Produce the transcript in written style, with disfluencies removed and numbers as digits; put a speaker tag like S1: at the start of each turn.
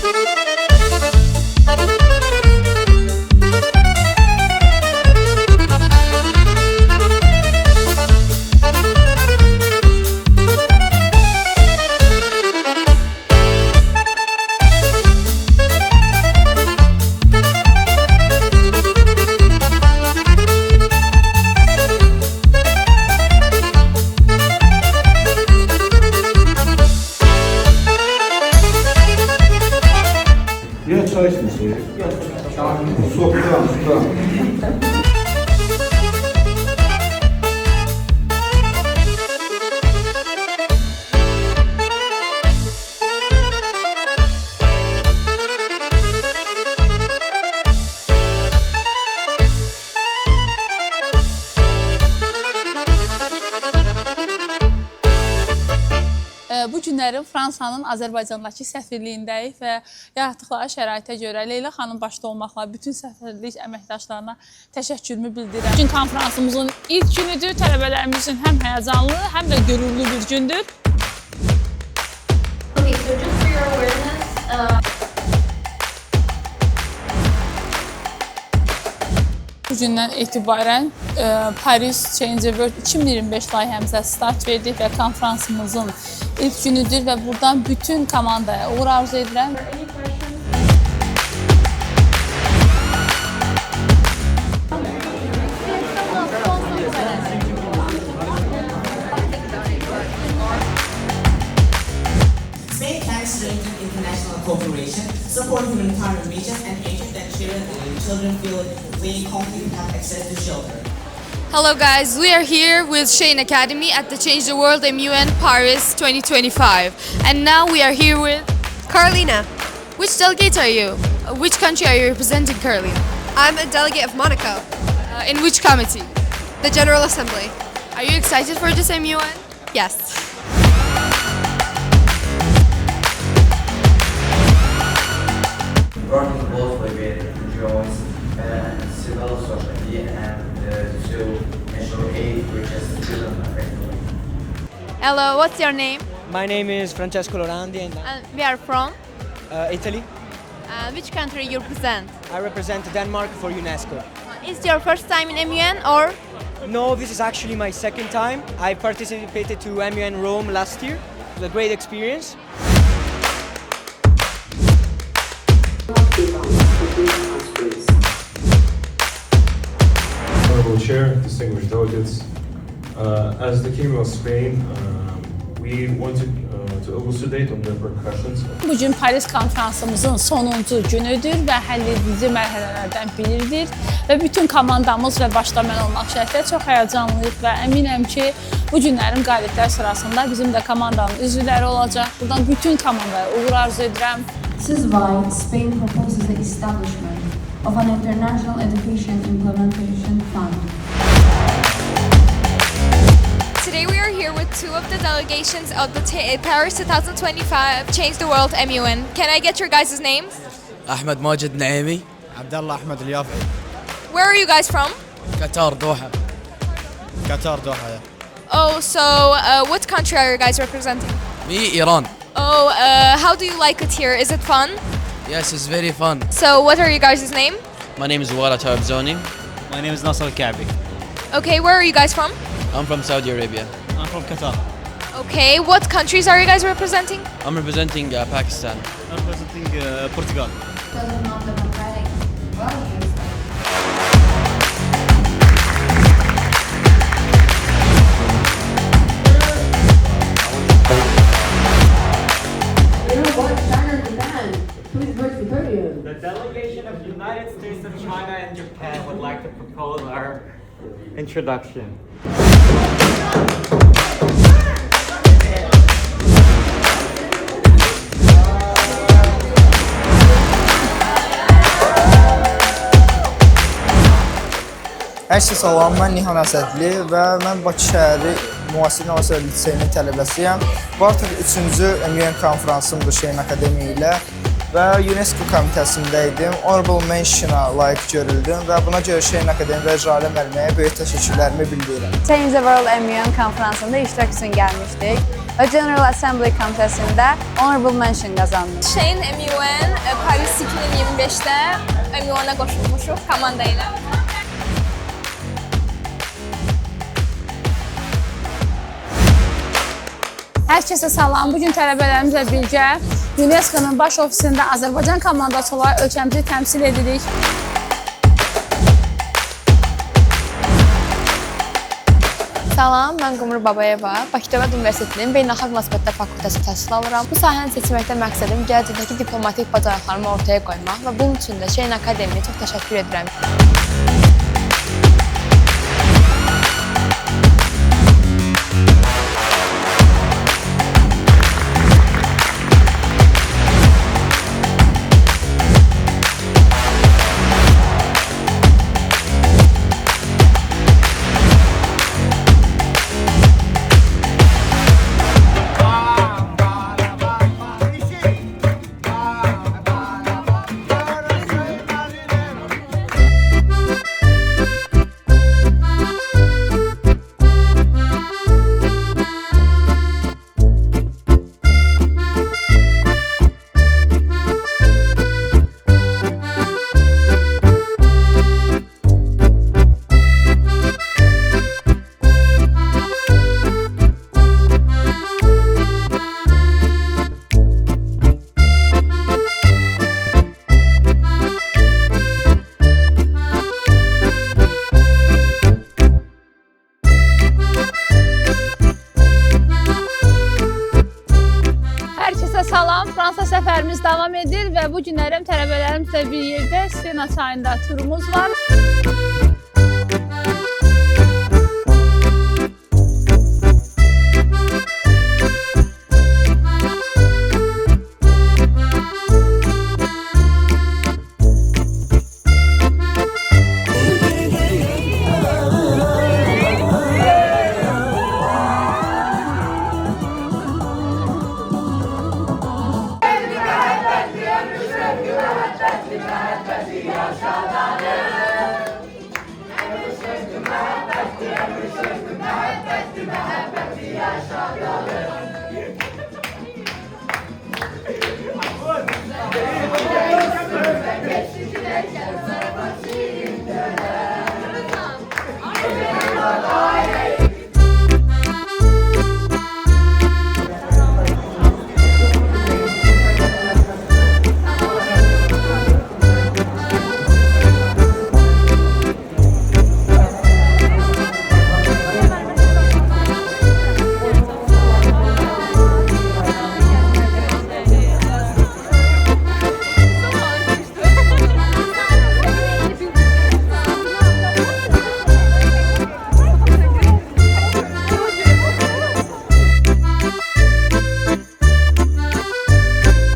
S1: Ya çay içmişsin. Sokağım, sokağım.
S2: Bu günlərin Fransanın Azərbaycandakı səfirliyindəyik və yaratdıqları şəraitə görə Leyla xanım başda olmaqla bütün səfirlik əməkdaşlarına təşəkkürümü bildirirəm. Bugün konferansımızın ilk günüdür. Tələbələrimiz üçün həm həyəcanlı, həm də qürurlu bir gündür. Bu gündən etibarən Paris Change the World 2025 layihəmizə start verdik və konferansımızın ilk günüdür və buradan bütün komandaya uğur arzu edirəm.
S3: Spain thanks to international cooperation, support humanitarian region and ensure that children feel really confident and have access to shelter.
S4: Hello guys, we are here with Shane Academy at the Change the World MUN Paris 2025. And now we are here with
S5: Carolina.
S4: Which delegate are you? Which country are you representing, Carolina?
S5: I'm a delegate of Monaco,
S4: In which committee?
S5: the General Assembly.
S4: Are you excited for this MUN?
S5: Yes.
S6: Working closely with joints civil society and to ensure aid reaches children effectively.
S4: Hello, what's your name?
S7: My name is Francesco Lorandi and
S4: We are from?
S7: Italy.
S4: Which country you represent?
S7: I represent Denmark for UNESCO.
S4: Is it your first time in MUN or?
S7: No, this is actually my second time. I participated to MUN Rome last year. It was a great experience.
S8: Honorable Chair, distinguished delegates, as the King of Spain, we wanted to elucidate on the repercussions of
S2: Bugün Paris konferansımızın sonuncu günüdür və həlledici mərhələlərdən biridir və bütün komandamız və başda mən olmaq şərtilə çox həyəcanlıyıq və əminəm ki, bu günlərin qaliblər sırasında bizim də komandanın üzvləri olacaq. Buradan bütün komandaya uğur arzu edirəm.
S9: This is why Spain proposes the establishment of an international education implementation fund.
S4: Today we are here with two of the delegations of the Paris 2025 Change the World MUN. Can I get your guys' names?
S10: أحمد ماجد نعيمي.
S11: عبد الله أحمد اليافعي.
S4: Where are you guys from?
S10: قطر دوحة.
S11: قطر دوحة. Yeah.
S4: Oh, so what country are you guys representing?
S10: Me Iran.
S4: Oh, how do you like it here? Is it fun?
S10: Yes, it's very fun.
S4: So what are you guys' name?
S10: My name is Wala Tabzoni.
S11: My name is Nasser Al-Kaabi.
S4: Okay, where are you guys from?
S10: I'm from Saudi Arabia.
S11: I'm from Qatar.
S4: Okay, what countries are you guys representing?
S10: I'm representing Pakistan.
S11: I'm representing Portugal.
S7: The delegation of the United States of China and Japan would like to propose our introduction.
S12: Hər şey salam, mən Nihan Əsədli və mən Bakı şəhəri Müasir İnnovasiya Liseyinin tələbəsiyəm. Bu artıq 3-cü MUN konferansımdır Şeyin Akademiya ilə və UNESCO komitəsində idim. Honorable Mention-a layiq görüldüm və buna görə Şerin Akademiyada Jalə müəlliməyə böyük təşəkkürlərimi bildirirəm.
S13: Change the World MUN konferansında iştirak üçün gəlmişdik və General Assembly komitəsində Honorable Mention qazandım.
S4: Şeyin MUN Paris 2025'də MUN-a qoşulmuşuq komanda ilə.
S2: Hər kəsə salam. Bugün tələbələrimizlə birgə UNESCO-nun baş ofisində Azərbaycan komandası olaraq ölkəmizi təmsil edirik.
S13: Salam, mən Qumru Babayeva, Bakı Dövlət Universitetinin Beynəlxalq Münasibətlər fakültəsi təhsil alıram. Bu sahəni seçməkdə məqsədim gələcəkdəki diplomatik bacarıqlarımı ortaya qoymaq və bunun üçün də Şerin Akademiyaya çox təşəkkür edirəm.
S2: Salam, Fransa səfərimiz davam edir və bu günlərəm tələbələrimizlə bir yerdə Sena çayında turumuz var.
S14: Yaşadanır.